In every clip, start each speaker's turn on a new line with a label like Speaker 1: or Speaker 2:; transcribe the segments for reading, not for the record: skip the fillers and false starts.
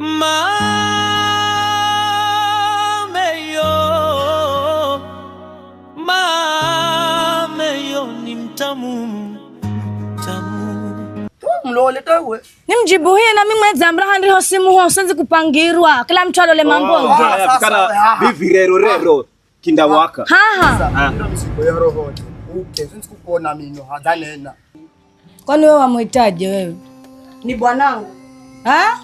Speaker 1: Mameyo ni mtamu
Speaker 2: mlole tawe
Speaker 3: nimjibu hii na mimi mwezambra handriho simu ho senzi kupangirwa kila mtu alole mambonge
Speaker 4: kana bivi rero kinda waka
Speaker 3: ha
Speaker 2: msipo ya roho senzi kupona mino hadanena.
Speaker 3: Kwani wewe wamhitaji wewe?
Speaker 5: Ni bwanangu.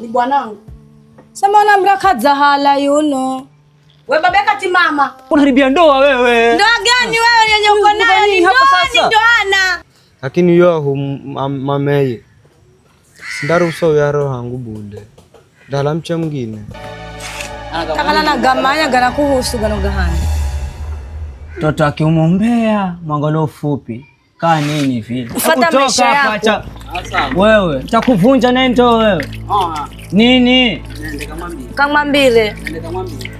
Speaker 5: Ni bwanangu.
Speaker 3: Sema na mrakaza hala yuno.
Speaker 5: Wewe babeka ti mama.
Speaker 4: Unaharibia ndoa wewe.
Speaker 3: Ndoa gani wewe yenye uko nayo ni ndoana?
Speaker 6: Lakini yo mameye. Sindaruhusu ya roho yangu bule. Dala mche mwingine.
Speaker 3: Takala na gamanya gana kuhusu gano gahani.
Speaker 7: Toto akimuombea mwangalo fupi. Kaa nini vile?
Speaker 3: Ufuata maisha yako.
Speaker 7: Wewe, nitakuvunja nendo wewe. Nini?
Speaker 5: Nende kamwambie.
Speaker 3: Kamwambie.
Speaker 5: Nende kamwambie.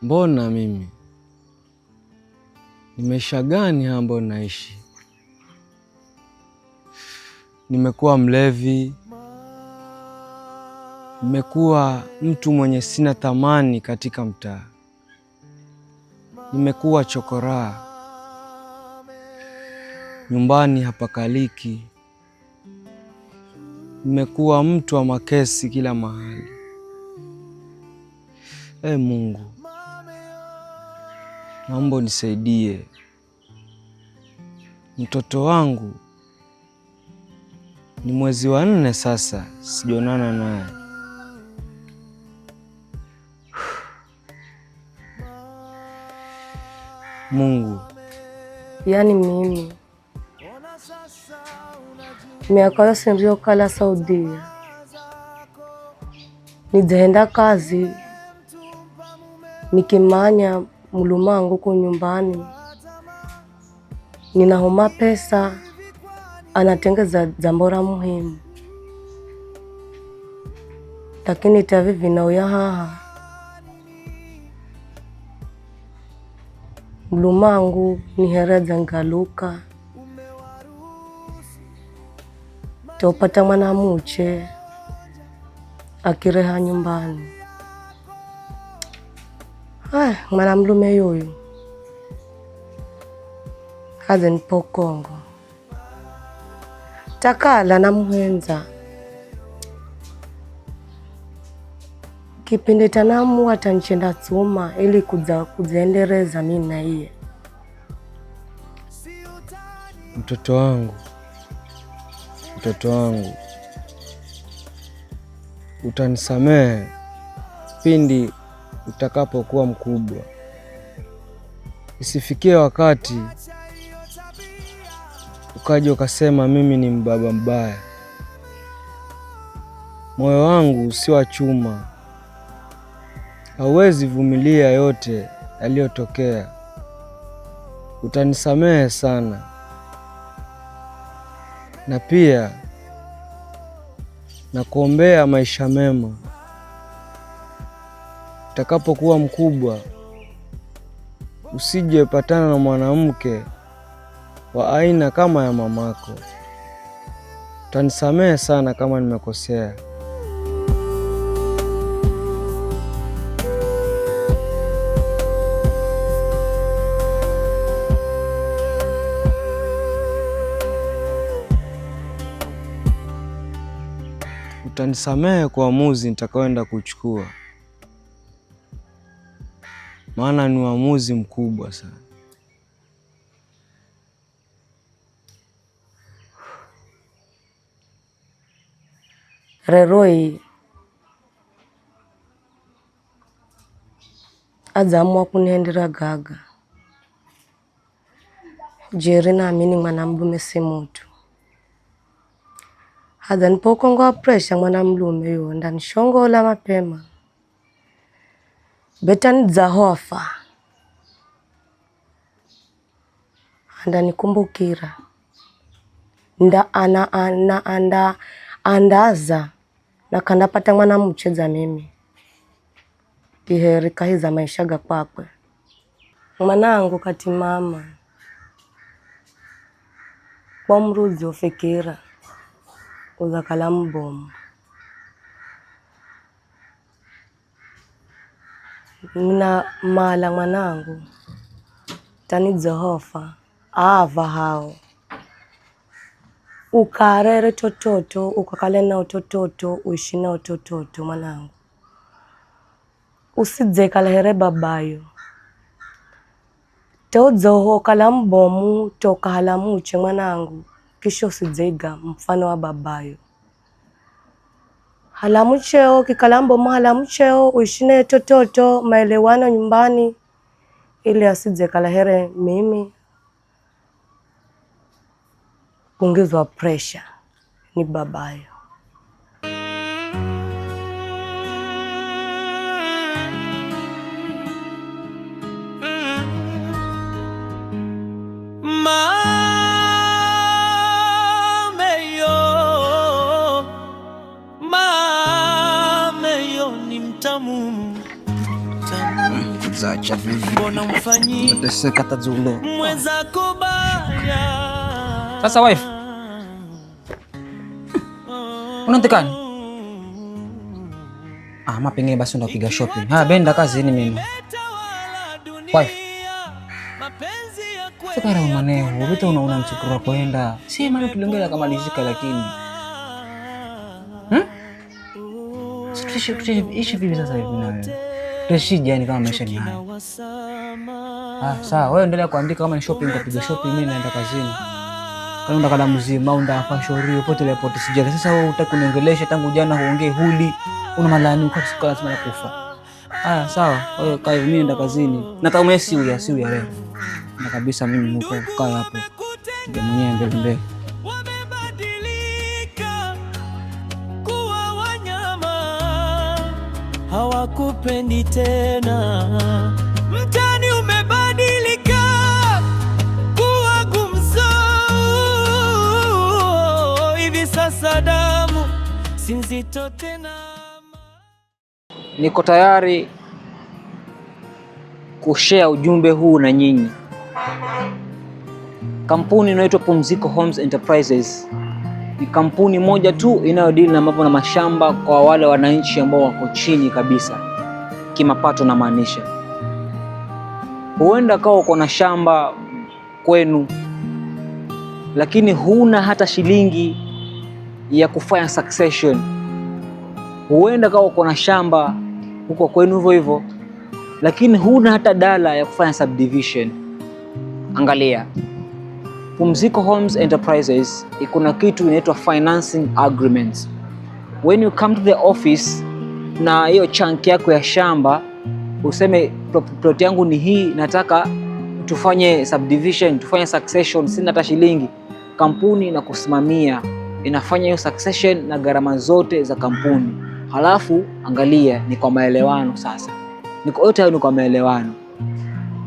Speaker 6: Mbona mimi? Ni maisha gani ambayo naishi? Nimekuwa mlevi. Nimekuwa mtu mwenye sina thamani katika mtaa. Nimekuwa chokoraa. Nyumbani hapakaliki. Nimekuwa mtu wa makesi kila mahali. Mungu, naomba unisaidie. Mtoto wangu ni mwezi wa 4 sasa sijonana naye. Mungu,
Speaker 8: yani mimi miaka yose niliyokala Saudia nijaenda kazi nikimanya mulumangu huko nyumbani ninahoma pesa anatengeza jambora muhimu, lakini tavi vinauya haha mulumangu nihereza ngaluka topata mwana muche akireha nyumbani. Mwana mlume yoyo haze nipo Kongo takala na muhenza kipindi tanamu atanchenda tsuma ili kuzendereza mimi na iye.
Speaker 6: Mtoto wangu, utanisamehe pindi utakapokuwa mkubwa. Isifikie wakati ukaja ukasema mimi ni mbaba mbaya. Moyo wangu si wa chuma, hauwezi vumilia yote yaliyotokea. Utanisamehe sana, na pia nakuombea maisha mema. Utakapokuwa mkubwa usije patana na mwanamke wa aina kama ya mamako. Utanisamehe sana kama nimekosea. Utanisamehe kwa uamuzi nitakaoenda kuchukua, maana ni uamuzi mkubwa sana.
Speaker 8: Reroi azamua kunihendera gaga jeri na amini mwana mlume si mutu. Hadha nipo Kongo wa pressure mwana mlume yo ndanishongola mapema. Beta nidzahofa. Ndanikumbukira. Andaza na kandapata mwana mcheza mimi. iheri kahiza maisha ga kwakwe. Mwanangu kati mama kwa mruzi ufikira uzakala mbomu. Nina mala mwanangu tani Jehova ava hao ukarere tototo ukakale na utototo uishi na utototo mwanangu. Usije kalahere babayo tozoho kala mbomu toka halamuche mwanangu, kisha usijega mfano wa babayo. Halamucheo kikala mbomu halamucheo uishine tototo maelewano nyumbani ili asije kalahere mimi kuongezwa pressure ni babayo.
Speaker 1: Mameyo ni mtamu
Speaker 7: Zacha vivi.
Speaker 1: mbona mfanyi
Speaker 7: Nateseka tazulo.
Speaker 1: mweza kubaya.
Speaker 7: Sasa wife. Unantikani? Ama pengine basi unapiga shopping. Benda kazini mimi. Wife. Sekara umaneho, vitu unaona mchukuru kwenda. Si maana tuliongea kama malizika lakini. Ishi vipi sasa hivi na wewe? Teshije yani kama maisha ni haya. Sawa, wewe endelea kuandika kama ni shopping ukapiga shopping, mimi naenda kazini. Kama unataka mzima au unataka shauri pote ile pote sijali. Sasa wewe unataka kuniongelesha tangu jana huongee huli. Una malani uko siku lazima kufa. Sawa, wewe kaa mimi naenda kazini. Nataka umesi huyu leo. Na kabisa mimi niko kaa hapo. Ndio mwenyewe mbele.
Speaker 1: Wamebadilika kuwa wanyama, hawakupendi tena. Mtani umebadilika kuwa gumzo, hivi sasa damu si nzito tena.
Speaker 7: Niko tayari kushare ujumbe huu na nyinyi. Kampuni inaitwa Pumziko Homes Enterprises ni kampuni moja tu inayodili na mambo na mashamba kwa wale wananchi ambao wako chini kabisa kimapato, na maanisha. Huenda kawa uko na shamba kwenu lakini huna hata shilingi ya kufanya succession. Huenda kawa uko na shamba huko kwenu hivyo hivyo lakini huna hata dala ya kufanya subdivision. Angalia, Pumziko Homes Enterprises iko na kitu inaitwa financing agreements. When you come to the office na hiyo chunk yako ya shamba, useme plot yangu ni hii, nataka tufanye subdivision, tufanye succession, sina hata shilingi. Kampuni inakusimamia, inafanya hiyo succession na gharama zote za kampuni. Halafu angalia, ni kwa maelewano sasa. Yote ni kwa maelewano.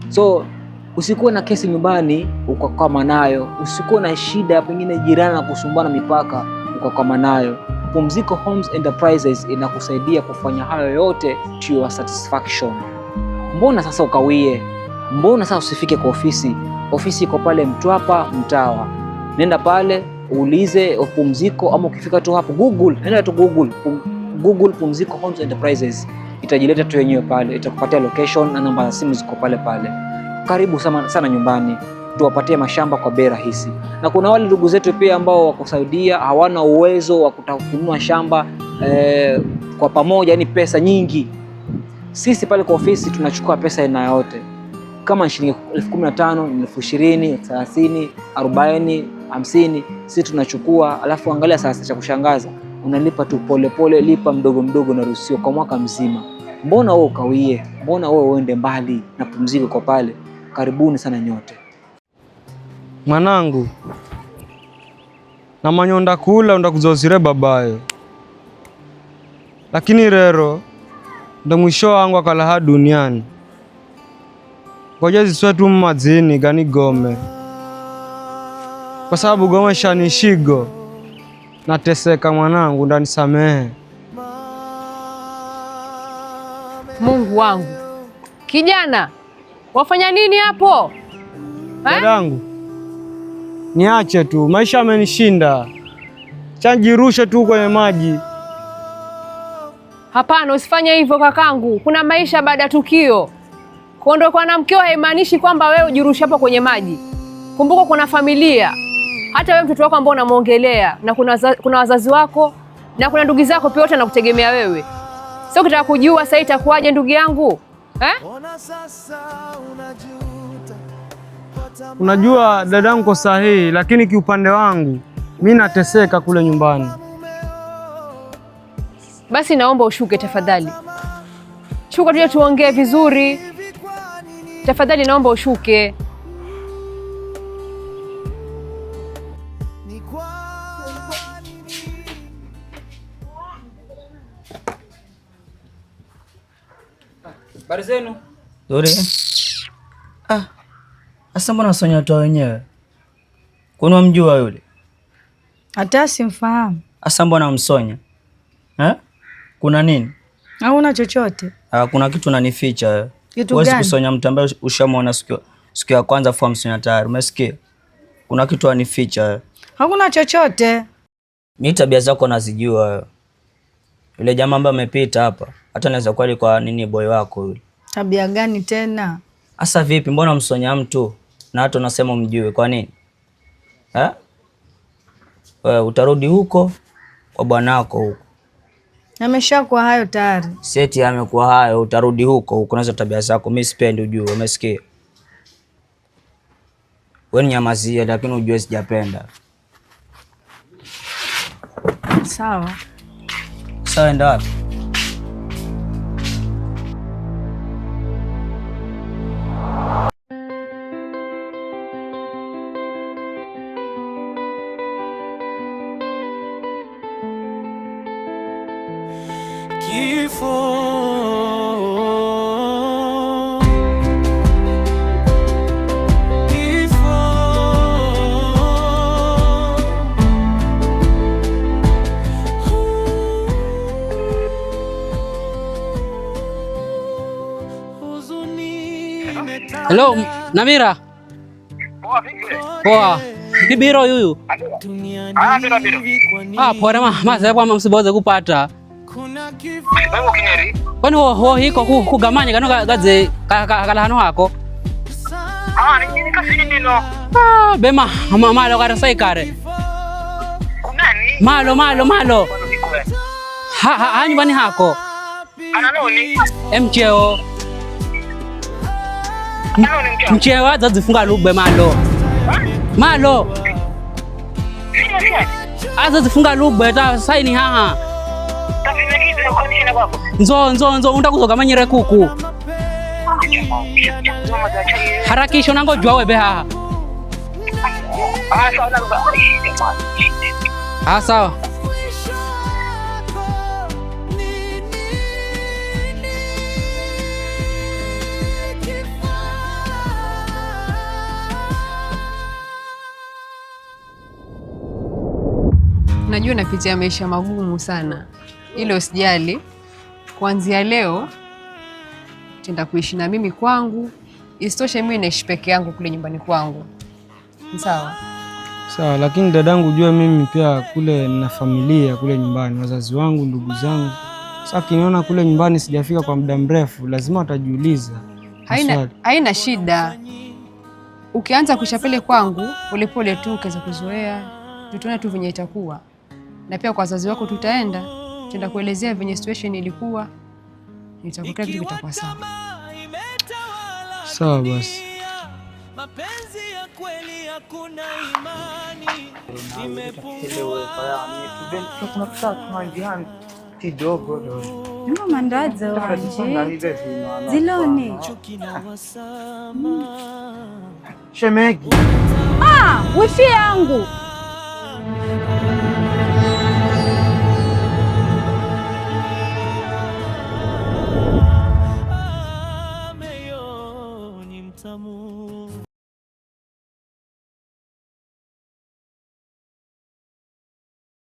Speaker 7: So usikuwe na kesi nyumbani ukakama nayo, usikuwe na shida pengine jirani na kusumbana mipaka ukakama nayo. Pumziko Homes Enterprises inakusaidia kufanya hayo yote to your satisfaction. Mbona sasa ukawie? Mbona sasa usifike kwa ofisi? Ofisi iko pale Mtwapa, Mtawa. Nenda pale uulize Pumziko, ama ukifika tu hapo Google, nenda tu Google Pumziko Homes Enterprises. Itajileta tu yenyewe pale, itakupatia location na namba za simu ziko pale pale. Karibu sana nyumbani, tuwapatie mashamba kwa bei rahisi. Na kuna wale ndugu zetu pia ambao wakusaidia hawana uwezo wa kununua shamba kwa pamoja, yani pesa nyingi. Sisi pale kwa ofisi tunachukua pesa aina yote. Kama shilingi 15,000, 20,000, 30,000, 40,000, 50, sisi tunachukua. Alafu angalia sasa, cha kushangaza, unalipa tu pole, lipa mdogo mdogo na ruhusiwa kwa mwaka mzima. Mbona wewe ukawie? Mbona wewe uende mbali na Pumziko kwa pale? Karibuni sana nyote.
Speaker 6: Mwanangu, na manyonda kula undakuzozire babayo, lakini rero ndo mwisho wangu akalaha duniani. Ngoja ziswetu mmadzini gani gome, kwa sababu gome shanishigo nateseka. Mwanangu, ndanisamehe.
Speaker 9: Mungu wangu, kijana, wafanya nini hapo?
Speaker 6: Dadangu, niache tu, maisha yamenishinda. Chanjirushe tu kwenye maji.
Speaker 9: Hapana, usifanye hivyo kakangu. Kuna maisha baada ya tukio. Kuondoka na mkeo haimaanishi kwamba wewe ujirushe hapo kwenye maji. Kumbuka kuna familia. Hata wewe mtoto wako ambao unamuongelea, na kuna wazazi wako na kuna ndugu zako pia wote wanakutegemea wewe. Sio ukitaka kujua sasa itakuwaje ndugu yangu?
Speaker 6: Unajua dadangu kwa sahihi, lakini kiupande wangu mimi nateseka kule nyumbani.
Speaker 9: Basi naomba ushuke tafadhali. Shuka tuje tuongee vizuri. Tafadhali naomba ushuke.
Speaker 7: Habari zenu?
Speaker 10: Nzuri. Asa mbona Sonya toa wenyewe? Kwani wamjua yule?
Speaker 3: Hata simfahamu.
Speaker 10: Asa mbona msonya? Kuna nini?
Speaker 3: Hauna chochote?
Speaker 10: Kuna kitu unanificha wewe.
Speaker 3: Kitu
Speaker 10: gani?
Speaker 3: Huwezi
Speaker 10: kusonya mtu ambaye ushamwona siku ya kwanza kwa msonya tayari. Umesikia? Kuna kitu unanificha wewe.
Speaker 3: Hakuna chochote.
Speaker 10: Mimi tabia zako nazijua wewe. Yule jamaa ambaye amepita hapa, hata naweza kuwa kwa nini boy wako yule.
Speaker 3: Tabia gani tena?
Speaker 10: Asa vipi, mbona msonya mtu na hata unasema umjue kwa nini? Wewe utarudi huko kwa bwanako huko.
Speaker 3: Ameshakuwa hayo tayari.
Speaker 10: Seti amekuwa hayo, utarudi huko nazo tabia zako. Mimi sipendi ujue, umesikia? Wewe nyamazia, lakini ujue sijapenda.
Speaker 3: Sawa.
Speaker 10: Sawa, enda wapi?
Speaker 1: Kifo
Speaker 11: Hello, Namira. Poa. Bibiro yuyu. Poa maza kwa msiboze kupata. Kwani ho hiko kugamanya kano gaze kala hano hako.
Speaker 12: Nini kasi nino.
Speaker 11: Bema malo kare sai kare.
Speaker 12: Kunani?
Speaker 11: Malo. Hani bani hako.
Speaker 12: Ana noni?
Speaker 11: Mcheo. Mcheo azazifunga lugbe malo. Azazifunga lugbe ta saini haha. Nzo undakuzogamanyire kuku. Harakisho nango jua webe haha. Sawa.
Speaker 9: Najua napitia maisha magumu sana. Ile usijali. Kuanzia leo tenda kuishi na mimi kwangu. Isitoshe mimi naishi peke yangu kule nyumbani kwangu. Sawa?
Speaker 6: Sawa, lakini dadangu ujue mimi pia kule nina familia kule nyumbani, wazazi wangu, ndugu zangu. Sasa kiniona kule nyumbani sijafika kwa muda mrefu, lazima watajiuliza.
Speaker 9: Haina shida. Ukianza kushapele kwangu, polepole tu ukaanza kuzoea, tutaona tu venye itakuwa. Na pia kwa wazazi wako tutaenda kuelezea venye situation ilikuwa. Nitakuta kitu kitakuwa sawa.
Speaker 6: Sawa basi.
Speaker 1: Mapenzi ya kweli hakuna imani.
Speaker 13: Ndio mandazo wanje. Ziloni.
Speaker 6: Shemegi.
Speaker 3: Wifi yangu.